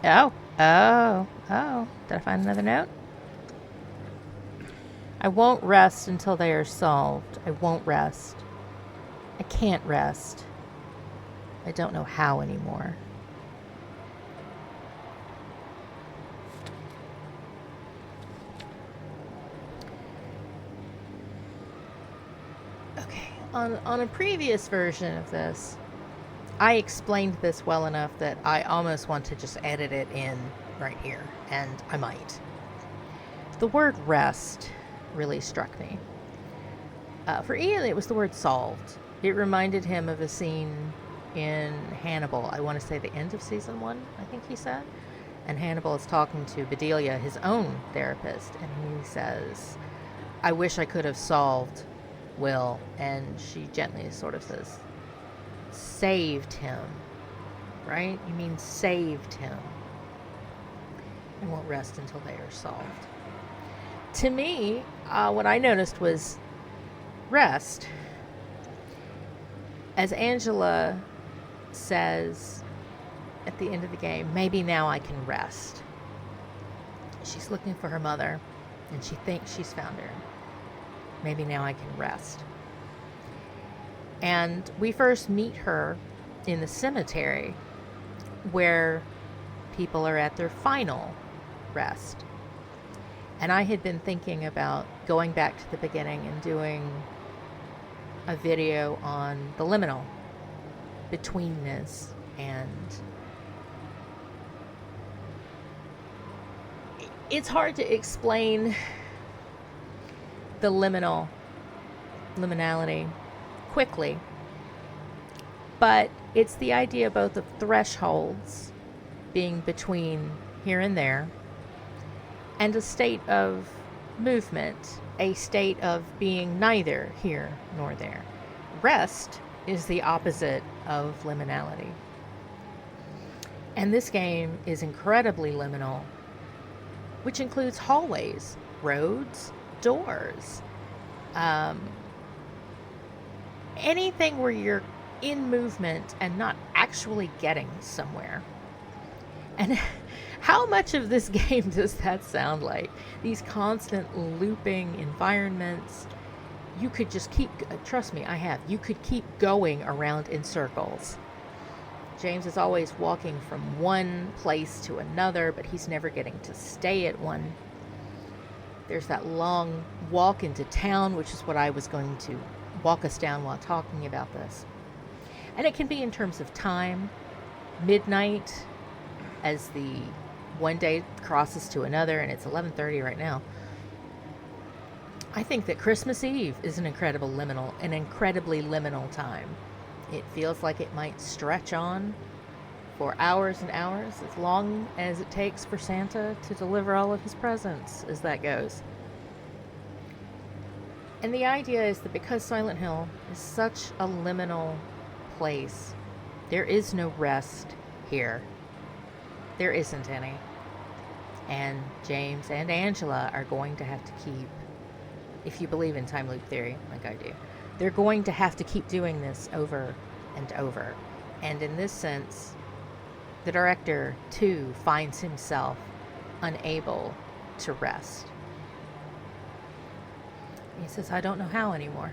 Oh, oh. Did I find another note? I won't rest until they are solved. I won't rest. I can't rest. I don't know how anymore. Okay, on a previous version of this, I explained this well enough that I almost want to just edit it in right here, and I might. The word rest really struck me. For Ian, it was the word solved. It reminded him of a scene in Hannibal. I want to say the end of season 1, I think he said. And Hannibal is talking to Bedelia, his own therapist, and he says, I wish I could have solved Will. And she gently sort of says, saved him, right? You mean saved him. And won't rest until they are solved. To me, what I noticed was rest. As Angela says at the end of the game, maybe now I can rest. She's looking for her mother, and she thinks she's found her. Maybe now I can rest. And we first meet her in the cemetery where people are at their final rest. And I had been thinking about going back to the beginning and doing a video on the liminal betweenness, and it's hard to explain the liminality quickly, but it's the idea both of thresholds being between here and there, and a state of movement, a state of being neither here nor there. Rest is the opposite of liminality. And this game is incredibly liminal, which includes hallways, roads, doors, anything where you're in movement and not actually getting somewhere. And how much of this game does that sound like? These constant looping environments. You could just keep, trust me, you could keep going around in circles. James is always walking from one place to another, but he's never getting to stay at one. There's that long walk into town, which is what I was going to walk us down while talking about this. And it can be in terms of time, midnight, as the one day crosses to another, and it's 11:30 right now. I think that Christmas Eve is an incredibly liminal time. It feels like it might stretch on for hours and hours, as long as it takes for Santa to deliver all of his presents, as that goes. And the idea is that because Silent Hill is such a liminal place, there is no rest here. There isn't any. And James and Angela are going to have to keep, if you believe in time loop theory, like I do, they're going to have to keep doing this over and over. And in this sense, the director, too, finds himself unable to rest. He says, I don't know how anymore.